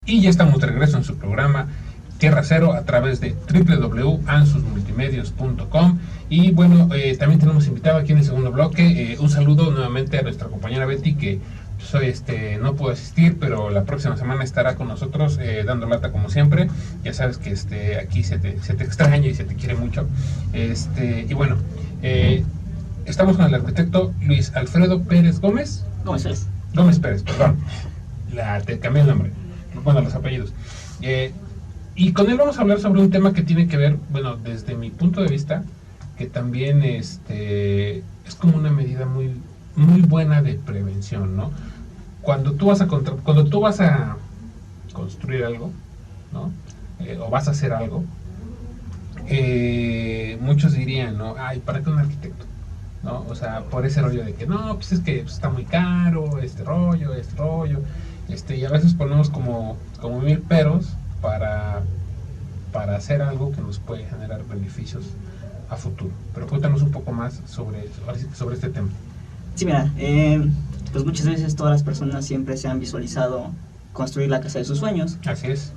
Y ya estamos de regreso en su programa Tierra Cero a través de www.ansusmultimedios.com. Y bueno, también tenemos invitado aquí en el segundo bloque. Un saludo nuevamente a nuestra compañera Betty, que no pudo asistir, pero la próxima semana estará con nosotros dando lata como siempre. Ya sabes que aquí se te extraña y se te quiere mucho. Y bueno, estamos con el arquitecto Luis Alfredo Pérez Gómez. Gómez Pérez, perdón. Te cambié el nombre. Bueno, los apellidos. Y con él vamos a hablar sobre un tema que tiene que ver, bueno, desde mi punto de vista, que también es como una medida muy, muy buena de prevención, ¿no? Cuando tú vas a construir algo, ¿no? O vas a hacer algo, muchos dirían, ¿no? Ay, ¿para qué un arquitecto? ¿No? O sea, por ese rollo de que no, pues es que está muy caro, este rollo, y a veces ponemos como mil peros para hacer algo que nos puede generar beneficios a futuro. Pero cuéntanos un poco más sobre este tema. Sí, mira, pues muchas veces todas las personas siempre se han visualizado construir la casa de sus sueños. Así es.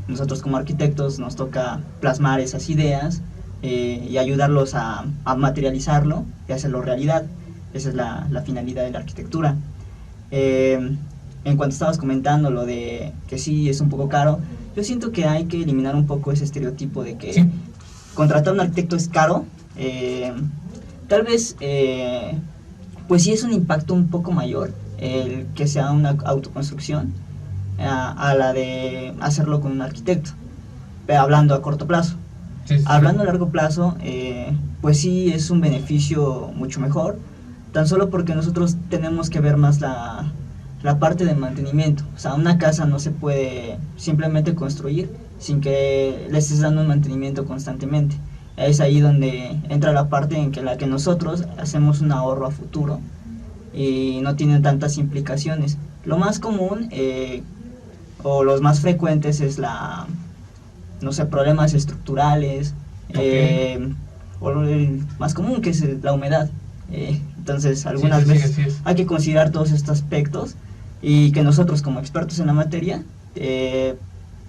Nosotros como arquitectos nos toca plasmar esas ideas y ayudarlos a materializarlo y hacerlo realidad. Esa es la finalidad de la arquitectura. En cuanto estabas comentando lo de que sí es un poco caro, yo siento que hay que eliminar un poco ese estereotipo de que contratar a un arquitecto es caro. Tal vez, pues sí es un impacto un poco mayor el que sea una autoconstrucción a la de hacerlo con un arquitecto, pero hablando a corto plazo. Hablando a largo plazo, pues sí es un beneficio mucho mejor, tan solo porque nosotros tenemos que ver más la parte de mantenimiento. O sea, una casa no se puede simplemente construir sin que le estés dando un mantenimiento constantemente. Es ahí donde entra la parte en la que nosotros hacemos un ahorro a futuro y no tienen tantas implicaciones. Lo más común o los más frecuentes es problemas estructurales, o el más común, que es la humedad. Entonces algunas veces hay que considerar todos estos aspectos, y que nosotros como expertos en la materia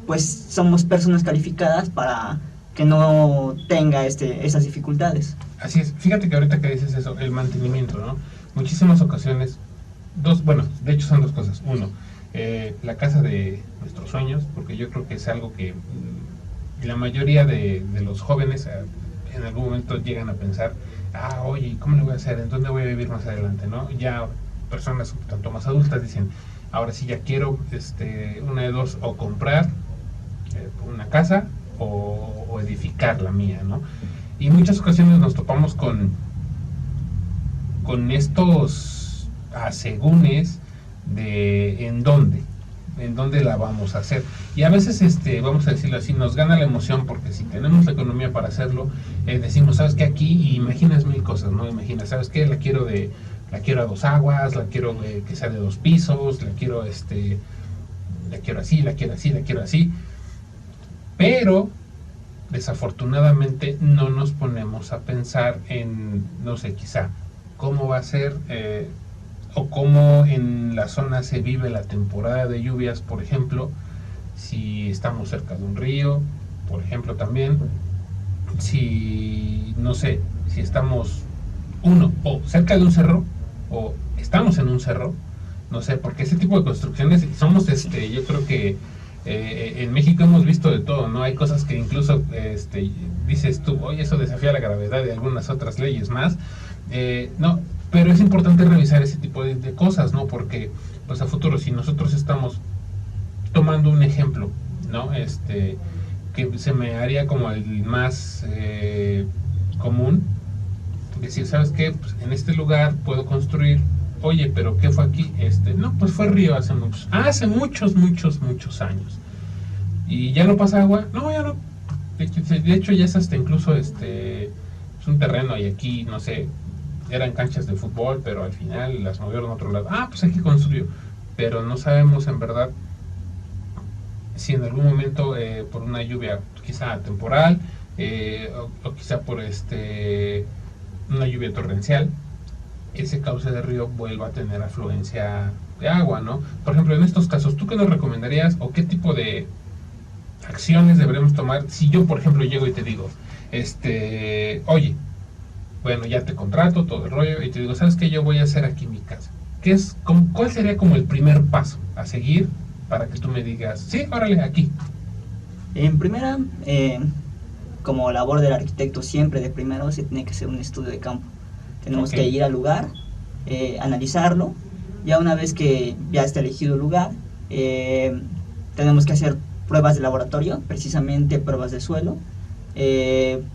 pues somos personas calificadas para que no tenga esas dificultades. Así es. Fíjate que ahorita que dices eso, el mantenimiento, ¿no? Muchísimas ocasiones, de hecho son dos cosas. Uno, la casa de nuestros sueños, porque yo creo que es algo que la mayoría de los jóvenes en algún momento llegan a pensar, oye, ¿cómo le voy a hacer? ¿En dónde voy a vivir más adelante? ¿No? Ya personas un tanto más adultas dicen, ahora sí ya quiero una de dos, o comprar una casa o edificar la mía, ¿no? Y en muchas ocasiones nos topamos con estos asegúnes de en dónde la vamos a hacer. Y a veces, vamos a decirlo así, nos gana la emoción, porque si tenemos la economía para hacerlo, decimos, ¿sabes qué? Aquí imaginas mil cosas, ¿no? Imaginas, ¿sabes qué? La quiero a dos aguas, la quiero que sea de 2 pisos, la quiero así. Pero desafortunadamente no nos ponemos a pensar en, no sé, quizá cómo va a ser o cómo en la zona se vive la temporada de lluvias, por ejemplo, si estamos cerca de un río, por ejemplo, también, si estamos o cerca de un cerro, o estamos en un cerro, no sé, porque ese tipo de construcciones somos, yo creo que en México hemos visto de todo, ¿no? Hay cosas que incluso dices tú, oye, eso desafía la gravedad de algunas otras leyes más. No, pero es importante revisar ese tipo de cosas, ¿no? Porque, pues a futuro, si nosotros estamos tomando un ejemplo, ¿no? Que se me haría como el más común, decir, ¿sabes qué? Pues en este lugar puedo construir. Oye, pero ¿qué fue aquí? No, pues fue río hace muchos años. ¿Y ya no pasa agua? No, ya no. De hecho ya es hasta incluso es un terreno, y aquí, no sé, eran canchas de fútbol, pero al final las movieron a otro lado. Pues aquí construyó. Pero no sabemos en verdad si en algún momento por una lluvia quizá temporal, o quizá por una lluvia torrencial, ese cauce de río vuelva a tener afluencia de agua, ¿no? Por ejemplo, en estos casos, ¿tú qué nos recomendarías o qué tipo de acciones deberemos tomar si yo, por ejemplo, llego y te digo, oye, bueno, ya te contrato, todo el rollo, y te digo, ¿sabes qué? Yo voy a hacer aquí mi casa. ¿Cuál sería como el primer paso a seguir para que tú me digas, sí, órale, aquí? En primera, como labor del arquitecto, siempre de primero se tiene que hacer un estudio de campo. Tenemos Ok. que ir al lugar, analizarlo. Ya una vez que ya está elegido el lugar, tenemos que hacer pruebas de laboratorio, precisamente pruebas de suelo,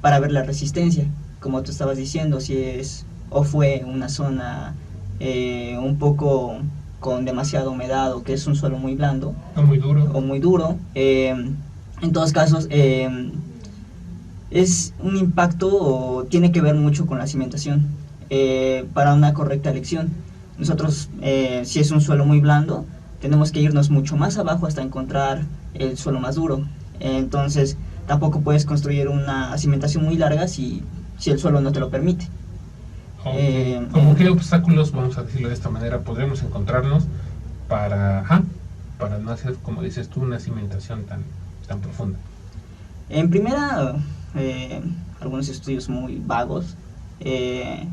para ver la resistencia. Como tú estabas diciendo, si es o fue una zona un poco con demasiada humedad o que es un suelo muy blando ¿O muy duro? o muy duro. En todos casos, es un impacto o tiene que ver mucho con la cimentación para una correcta elección. Nosotros, si es un suelo muy blando, tenemos que irnos mucho más abajo hasta encontrar el suelo más duro. Entonces, tampoco puedes construir una cimentación muy larga si el suelo no te lo permite. Ok. ¿Cómo qué obstáculos, vamos a decirlo de esta manera, podremos encontrarnos para no hacer, como dices tú, una cimentación tan profunda? En primera, algunos estudios muy vagos. He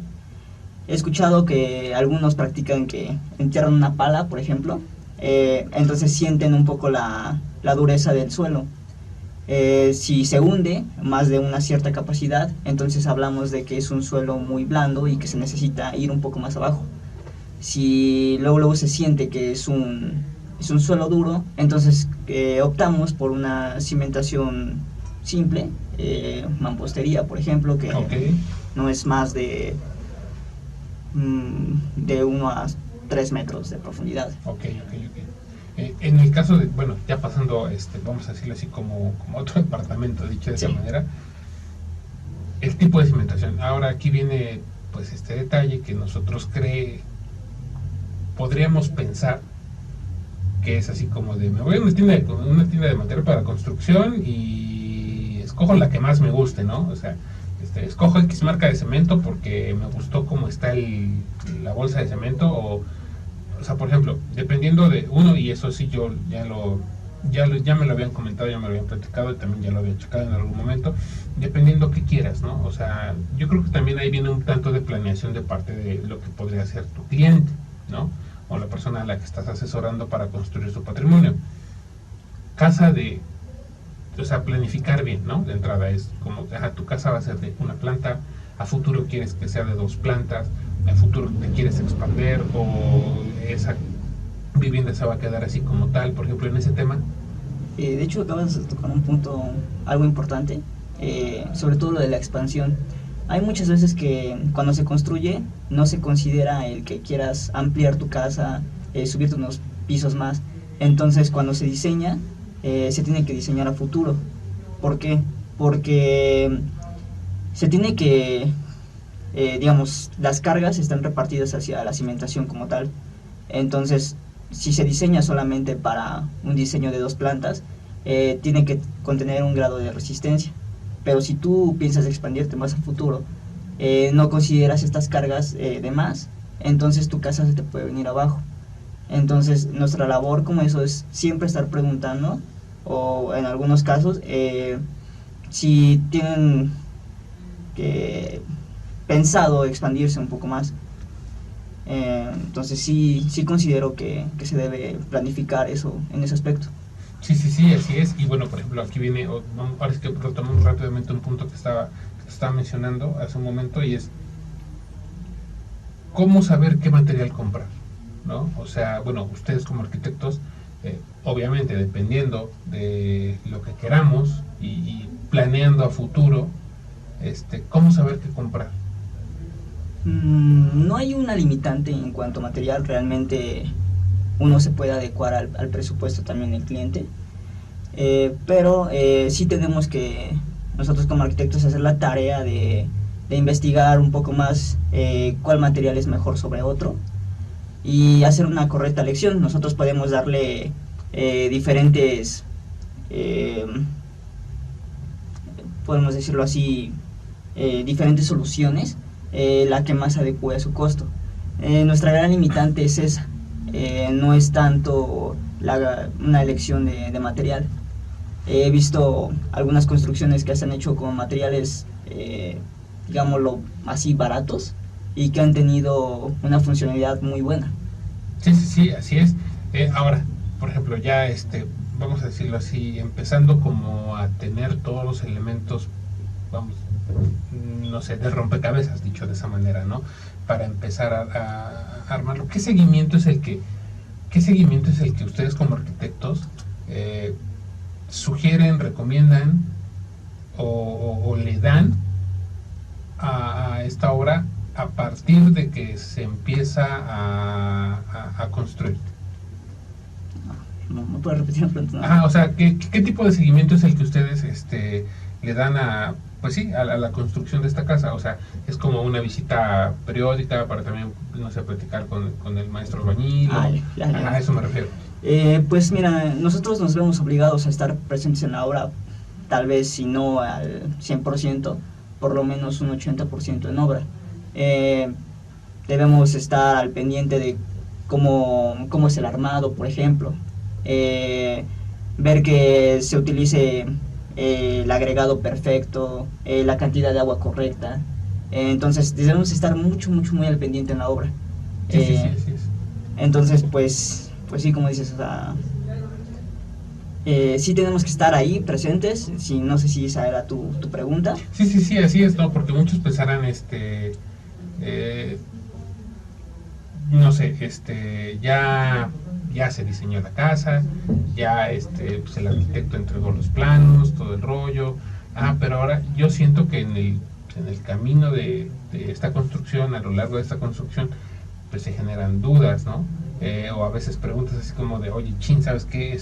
escuchado que algunos practican que entierran una pala, por ejemplo, entonces sienten un poco la dureza del suelo. Si se hunde más de una cierta capacidad, entonces hablamos de que es un suelo muy blando y que se necesita ir un poco más abajo. Si luego se siente que es un suelo duro, entonces optamos por una cimentación simple, mampostería, por ejemplo, que Ok. no es más de 1 a 3 metros de profundidad. Ok. En el caso de, bueno, ya pasando, vamos a decirlo así como otro departamento, dicho de esa Sí. manera, el tipo de cimentación. Ahora aquí viene pues este detalle que nosotros podríamos pensar que es así como de, me voy a una tienda de material para construcción y escojo la que más me guste, ¿no? O sea, escojo X marca de cemento porque me gustó cómo está la bolsa de cemento o sea, por ejemplo, dependiendo de uno, y eso sí yo ya me lo habían comentado, ya me lo habían platicado y también ya lo había checado en algún momento, dependiendo qué quieras, ¿no? O sea, yo creo que también ahí viene un tanto de planeación de parte de lo que podría ser tu cliente, ¿no? O la persona a la que estás asesorando para construir su patrimonio. Casa o sea, planificar bien, ¿no? De entrada es como, tu casa va a ser de una planta, a futuro quieres que sea de 2 plantas, a futuro te quieres expandir o esa vivienda se va a quedar así como tal, por ejemplo, en ese tema. De hecho, acabas de tocar un punto algo importante, sobre todo lo de la expansión. Hay muchas veces que cuando se construye no se considera el que quieras ampliar tu casa, subirte unos pisos más. Entonces, cuando se diseña, se tiene que diseñar a futuro. ¿Por qué? Porque se tiene que, digamos, las cargas están repartidas hacia la cimentación como tal. Entonces, si se diseña solamente para un diseño de 2 plantas, tiene que contener un grado de resistencia. Pero si tú piensas expandirte más a futuro, no consideras estas cargas de más, entonces tu casa se te puede venir abajo. Entonces, nuestra labor como eso es siempre estar preguntando, o en algunos casos, si tienen pensado expandirse un poco más. Entonces sí considero que se debe planificar eso en ese aspecto. Sí, así es. Y bueno, por ejemplo, aquí viene, ahora es que retomamos rápidamente un punto que estaba mencionando hace un momento y es cómo saber qué material comprar, ¿no? O sea, bueno, ustedes como arquitectos, obviamente dependiendo de lo que queramos y planeando a futuro, ¿cómo saber qué comprar? No hay una limitante en cuanto a material, realmente uno se puede adecuar al presupuesto también del cliente, pero sí tenemos que nosotros como arquitectos hacer la tarea de investigar un poco más cuál material es mejor sobre otro y hacer una correcta elección. Nosotros podemos darle diferentes, eh, podemos decirlo así, diferentes soluciones, la que más adecue a su costo. Nuestra gran limitante es esa, no es tanto una elección de material. He visto algunas construcciones que se han hecho con materiales, digámoslo así, baratos, y que han tenido una funcionalidad muy buena. Sí, sí, sí, así es. Ahora, por ejemplo, ya vamos a decirlo así, empezando como a tener todos los elementos, vamos, no sé, de rompecabezas, dicho de esa manera, ¿no? Para empezar a armarlo. ¿Qué seguimiento es el que ustedes como arquitectos sugieren, recomiendan o le dan a esta obra a partir de que se empieza a construir? No puedo repetir la pregunta. O sea, ¿qué tipo de seguimiento es el que ustedes le dan pues sí, a la construcción de esta casa? O sea, es como una visita periódica para también, no sé, platicar con el maestro albañil. A eso me refiero. Pues mira, nosotros nos vemos obligados a estar presentes en la obra, tal vez si no al 100%, por lo menos un 80% en obra. Debemos estar al pendiente de cómo es el armado, por ejemplo. Ver que se utilice el agregado perfecto, la cantidad de agua correcta. Entonces debemos estar muy al pendiente en la obra. Sí. Entonces pues sí, como dices, o sea, sí tenemos que estar ahí presentes. Sí, no sé si esa era tu pregunta. Sí, así es, ¿no? Porque muchos pensarán, no sé, ya se diseñó la casa, ya pues el arquitecto entregó los planos, todo el rollo. Pero ahora yo siento que en el camino de esta construcción, a lo largo de esta construcción, pues se generan dudas, ¿no? O a veces preguntas así como de, oye, ¿sabes qué?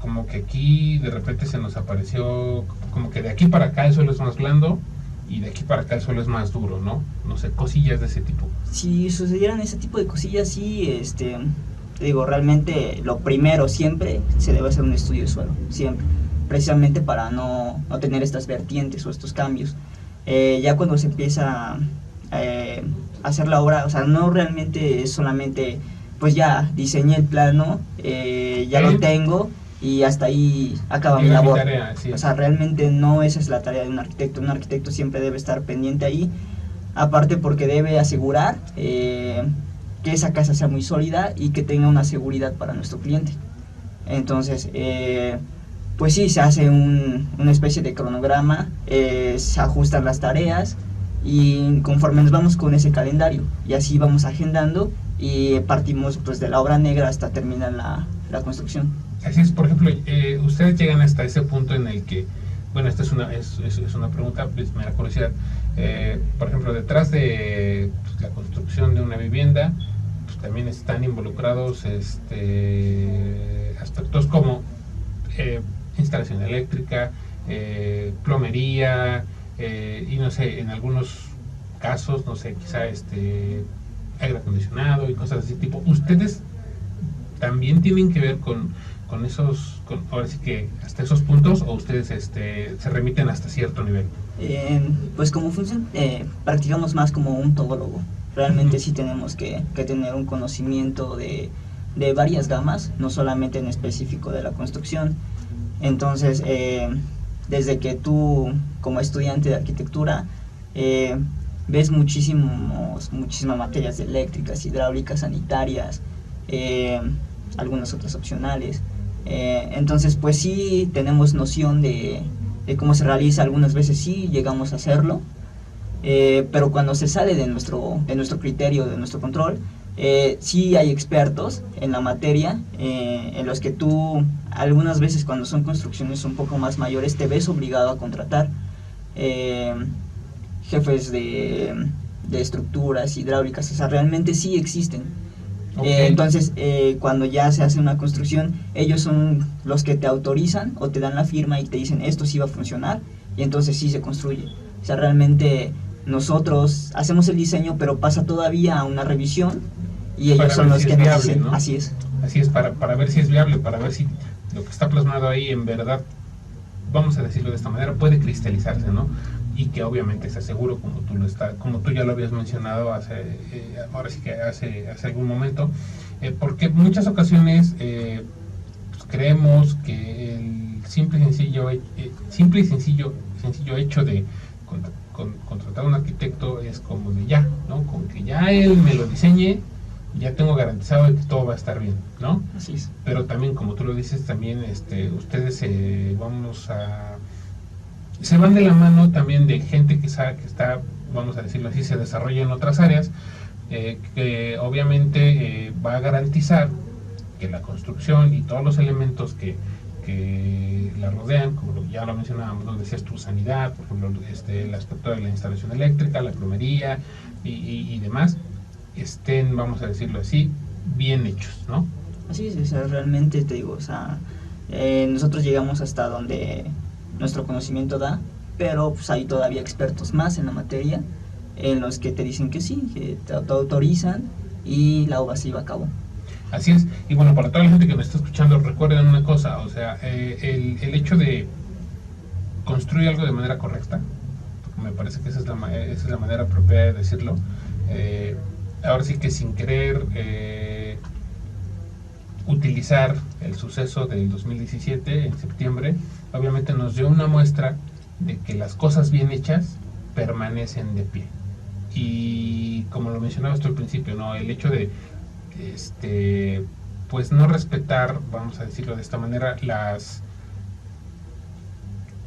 Como que aquí de repente se nos apareció, como que de aquí para acá el suelo es más blando y de aquí para acá el suelo es más duro, ¿no? No sé, cosillas de ese tipo. Si sucedieran ese tipo de cosillas, sí, digo, realmente lo primero siempre se debe hacer un estudio de suelo, siempre, precisamente para no tener estas vertientes o estos cambios. Ya cuando se empieza a hacer la obra, o sea, no realmente es solamente, pues ya diseñé el plano, ya lo tengo y hasta ahí acaba mi labor. Tarea, sí. O sea, realmente no esa es la tarea de un arquitecto. Un arquitecto siempre debe estar pendiente ahí, aparte porque debe asegurar que esa casa sea muy sólida y que tenga una seguridad para nuestro cliente. Entonces, pues sí, se hace una especie de cronograma, se ajustan las tareas y conforme nos vamos con ese calendario y así vamos agendando y partimos pues de la obra negra hasta terminar la construcción. Así es. Por ejemplo, ustedes llegan hasta ese punto en el que, bueno, esta es una pregunta, pues me da curiosidad. Por ejemplo, detrás de pues, la construcción de una vivienda, pues, también están involucrados aspectos como instalación eléctrica, plomería, y no sé, en algunos casos, no sé, quizá aire acondicionado y cosas así tipo. ¿Ustedes también tienen que ver con esos, ahora sí que hasta esos puntos, o ustedes se remiten hasta cierto nivel? Pues como funciona, practicamos más como un todólogo. Realmente sí tenemos que tener un conocimiento de varias gamas, no solamente en específico de la construcción. Entonces, desde que tú como estudiante de arquitectura ves muchísimas materias eléctricas, hidráulicas, sanitarias, algunas otras opcionales. Entonces pues sí tenemos noción de cómo se realiza. Algunas veces sí llegamos a hacerlo, pero cuando se sale de nuestro criterio, de nuestro control, sí hay expertos en la materia, en los que tú algunas veces, cuando son construcciones un poco más mayores, te ves obligado a contratar jefes de estructuras hidráulicas. O sea, realmente sí existen. Okay. Entonces, cuando ya se hace una construcción, ellos son los que te autorizan o te dan la firma y te dicen esto sí va a funcionar, y entonces sí se construye. O sea, realmente nosotros hacemos el diseño, pero pasa todavía a una revisión y ellos son los que nos dicen, ¿no? Así es. Así es, para ver si es viable, para ver si lo que está plasmado ahí en verdad, vamos a decirlo de esta manera, puede cristalizarse, ¿no? Y que obviamente sea seguro, como tú ya lo habías mencionado hace algún momento. Porque muchas ocasiones pues creemos que el simple y sencillo hecho de contratar a un arquitecto es como de ya, ¿no? Con que ya él me lo diseñe, ya tengo garantizado de que todo va a estar bien, ¿no? Así es. Pero también, como tú lo dices, también ustedes se van de la mano también de gente que sabe que está, vamos a decirlo así, se desarrolla en otras áreas, que obviamente va a garantizar que la construcción y todos los elementos que la rodean, como ya lo mencionábamos, ¿no? Decías tu sanidad, por ejemplo, el aspecto de la instalación eléctrica, la plomería y demás, estén, vamos a decirlo así, bien hechos, ¿no? Así es, o sea, realmente te digo, o sea, nosotros llegamos hasta donde nuestro conocimiento da, pero pues hay todavía expertos más en la materia, en los que te dicen que sí, que te autorizan y la obra se lleva a cabo. Así es, y bueno, para toda la gente que me está escuchando, recuerden una cosa, o sea, el hecho de construir algo de manera correcta, porque me parece que esa es la manera apropiada de decirlo, ahora sí que sin querer utilizar el suceso del 2017, en septiembre, obviamente nos dio una muestra de que las cosas bien hechas permanecen de pie. Y como lo mencionabas tú al principio, ¿no? El hecho de pues no respetar, vamos a decirlo de esta manera,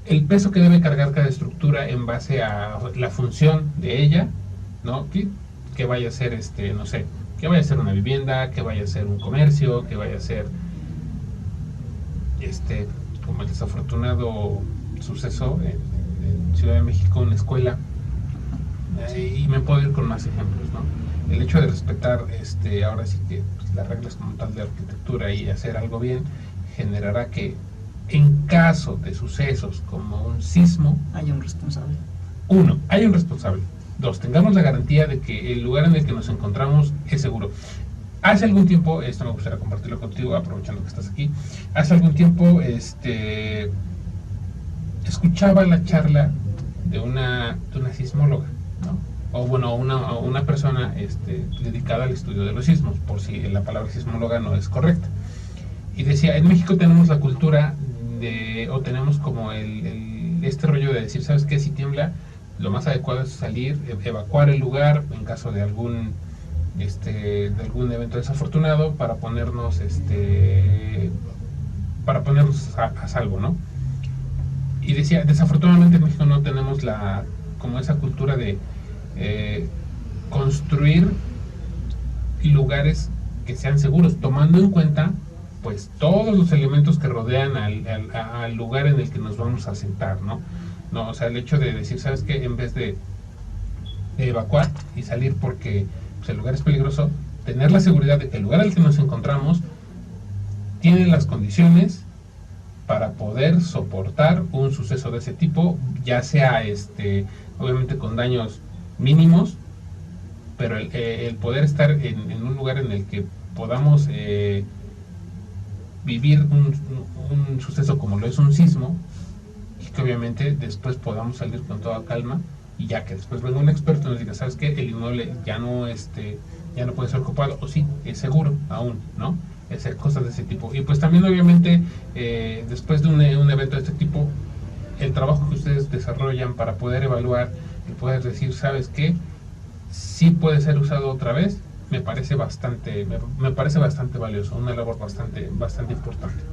el peso que debe cargar cada estructura en base a la función de ella, ¿no? Que vaya a ser no sé, que vaya a ser una vivienda, que vaya a ser un comercio, que vaya a ser como el desafortunado suceso en Ciudad de México, una escuela, y me puedo ir con más ejemplos, ¿no? El hecho de respetar ahora sí que pues, las reglas como tal de arquitectura y hacer algo bien generará que en caso de sucesos como un sismo, Hay un responsable. uno, hay un responsable. Dos, tengamos la garantía de que el lugar en el que nos encontramos es seguro. Hace algún tiempo, esto me gustaría compartirlo contigo, aprovechando que estás aquí. Hace algún tiempo, escuchaba la charla de una sismóloga, ¿no? O bueno, una persona dedicada al estudio de los sismos, por si la palabra sismóloga no es correcta. Y decía, en México tenemos la cultura o tenemos como este rollo de decir, ¿sabes qué? Si tiembla, lo más adecuado es salir, evacuar el lugar en caso de algún evento desafortunado para ponernos a salvo, ¿no? Y decía, desafortunadamente en México no tenemos como esa cultura de construir lugares que sean seguros, tomando en cuenta pues todos los elementos que rodean al lugar en el que nos vamos a sentar, ¿no? No, o sea, el hecho de decir, ¿sabes qué? En vez de evacuar y salir porque pues, el lugar es peligroso, tener la seguridad de que el lugar al que nos encontramos tiene las condiciones para poder soportar un suceso de ese tipo, ya sea obviamente con daños mínimos, pero el poder estar en un lugar en el que podamos vivir un suceso como lo es un sismo, y que obviamente después podamos salir con toda calma, y ya que después venga un experto y nos diga, ¿sabes qué? El inmueble ya no puede ser ocupado, o sí, es seguro aún, ¿no? Hacer cosas de ese tipo. Y pues también obviamente después de un evento de este tipo, el trabajo que ustedes desarrollan para poder evaluar y poder decir, ¿sabes qué? Sí puede ser usado otra vez, me parece bastante valioso, una labor bastante importante.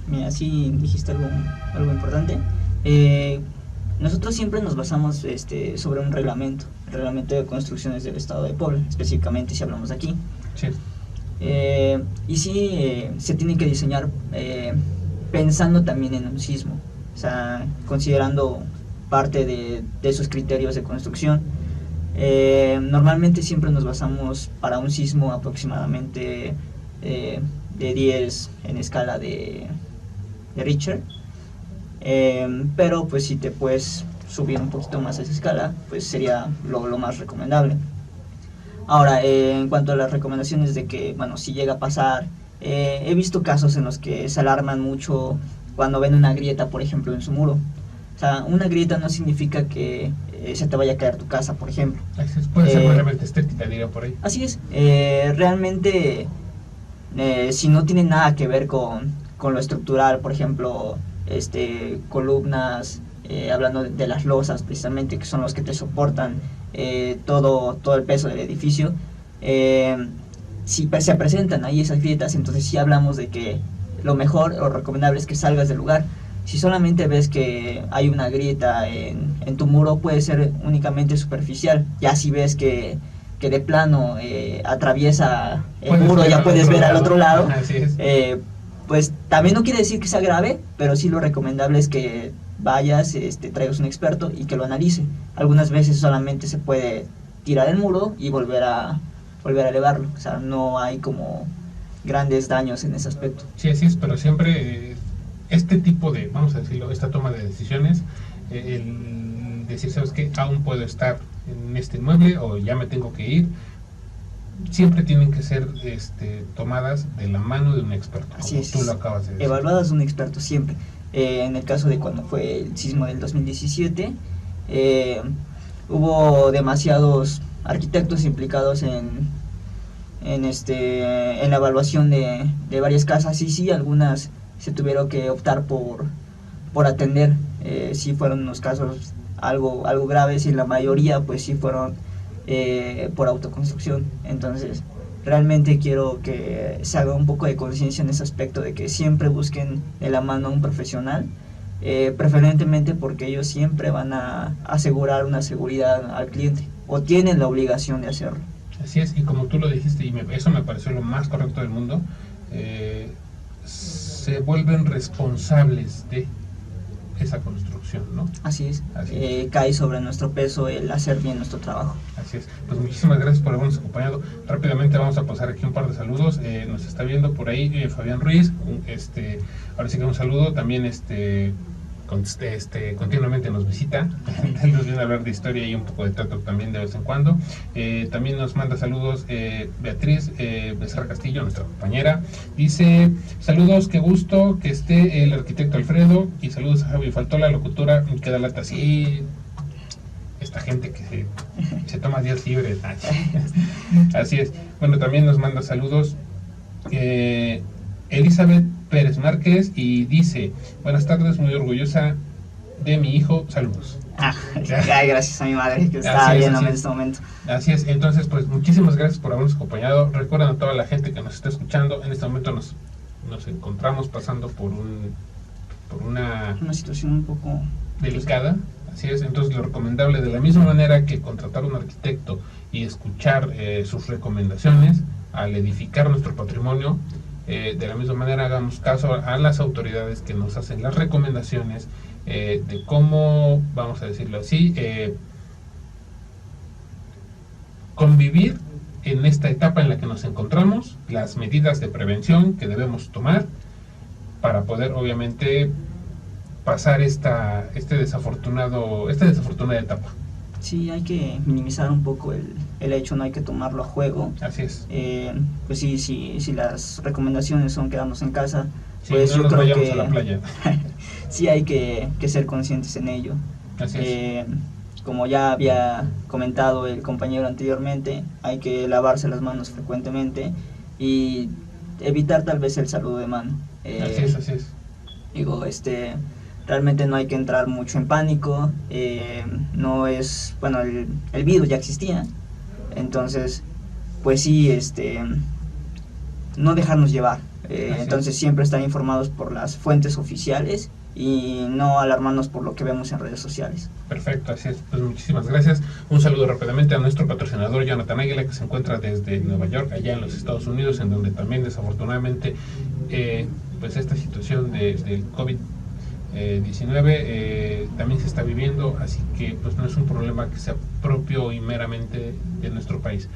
Mira, sí dijiste algo importante. Nosotros siempre nos basamos sobre un reglamento, el reglamento de construcciones del estado de Puebla, específicamente si hablamos de aquí. Sí. Y sí, se tiene que diseñar pensando también en un sismo, o sea, considerando parte de esos criterios de construcción. Normalmente siempre nos basamos para un sismo aproximadamente de 10 en escala de Richter, pero pues si te puedes subir un poquito más a esa escala, pues sería lo más recomendable. Ahora, en cuanto a las recomendaciones de que, bueno, si llega a pasar, he visto casos en los que se alarman mucho cuando ven una grieta, por ejemplo, en su muro. O sea, una grieta no significa que se te vaya a caer tu casa, por ejemplo. Puede ser realmente estética, diría por ahí. Así es. Realmente Si no tiene nada que ver con lo estructural, por ejemplo, columnas, hablando de las losas precisamente, que son los que te soportan todo el peso del edificio, si se presentan ahí esas grietas, entonces sí hablamos de que lo mejor o recomendable es que salgas del lugar. Si solamente ves que hay una grieta en tu muro, puede ser únicamente superficial. Ya si ves que de plano atraviesa el muro, ya puedes ver al otro lado. Así es. Pues también no quiere decir que sea grave, pero sí lo recomendable es que vayas, traigas un experto y que lo analice. Algunas veces solamente se puede tirar el muro y volver a elevarlo. O sea, no hay como grandes daños en ese aspecto. Sí, así es, pero siempre este tipo de, vamos a decirlo, esta toma de decisiones, el decir, ¿sabes qué? Aún puedo estar en este inmueble o ya me tengo que ir, siempre tienen que ser tomadas de la mano de un experto. Así como es, tú lo acabas de decir. Evaluadas de un experto siempre. En el caso de cuando fue el sismo del 2017, hubo demasiados arquitectos implicados en la evaluación de varias casas, y sí, algunas se tuvieron que optar por atender. Sí fueron unos casos algo graves, y la mayoría pues sí fueron por autoconstrucción. Entonces realmente quiero que se haga un poco de conciencia en ese aspecto, de que siempre busquen de la mano a un profesional, preferentemente porque ellos siempre van a asegurar una seguridad al cliente, o tienen la obligación de hacerlo. Así es, y como tú lo dijiste, y eso me pareció lo más correcto del mundo, se vuelven responsables de esa construcción, ¿no? Así es, cae sobre nuestro peso el hacer bien nuestro trabajo. Así es, pues muchísimas gracias por habernos acompañado. Rápidamente vamos a pasar aquí un par de saludos. Nos está viendo por ahí Fabián Ruiz, ahora sí que un saludo. También continuamente nos visita, él nos viene a hablar de historia y un poco de teatro también de vez en cuando. También nos manda saludos Beatriz Becerra Castillo, nuestra compañera. Dice, saludos, qué gusto que esté el arquitecto Alfredo, y saludos a Javi, faltó la locutora, me queda lata. Sí, esta gente que se toma días libres. Así es. Bueno, también nos manda saludos Elizabeth Pérez Márquez, y dice, buenas tardes, muy orgullosa de mi hijo, saludos. Gracias a mi madre, que está viéndome en este momento. Así es, entonces pues muchísimas gracias por habernos acompañado. Recuerden a toda la gente que nos está escuchando, en este momento nos encontramos pasando por una situación un poco delicada. Así es, entonces lo recomendable, de la misma manera que contratar un arquitecto y escuchar sus recomendaciones al edificar nuestro patrimonio, de la misma manera hagamos caso a las autoridades que nos hacen las recomendaciones de cómo, vamos a decirlo así, convivir en esta etapa en la que nos encontramos, las medidas de prevención que debemos tomar para poder obviamente pasar esta desafortunada etapa. Sí, hay que minimizar un poco el hecho, no hay que tomarlo a juego. Así es. Pues sí, si las recomendaciones son quedarnos en casa, sí, pues no yo nos creo vayamos que a la playa. sí hay que ser conscientes en ello. Así es. Como ya había comentado el compañero anteriormente, hay que lavarse las manos frecuentemente y evitar tal vez el saludo de mano. Así es. Digo, realmente no hay que entrar mucho en pánico. No es, bueno, el virus ya existía, entonces pues sí, no dejarnos llevar. Entonces siempre estar informados por las fuentes oficiales y no alarmarnos por lo que vemos en redes sociales. Perfecto, así es. Pues muchísimas gracias. Un saludo rápidamente a nuestro patrocinador Jonathan Águila, que se encuentra desde Nueva York, allá en los Estados Unidos, en donde también desafortunadamente pues esta situación del COVID-19 también se está viviendo, así que pues no es un problema que sea propio y meramente de nuestro país.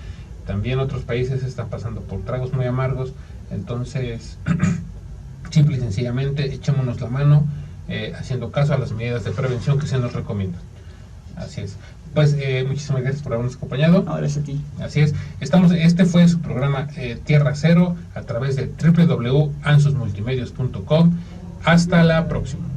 También otros países están pasando por tragos muy amargos, entonces simple y sencillamente echémonos la mano, haciendo caso a las medidas de prevención que se nos recomiendan. Así es. Pues muchísimas gracias por habernos acompañado. No, gracias a ti. Así es. Este fue su programa Tierra Cero a través de www.ansusmultimedios.com. Hasta la próxima.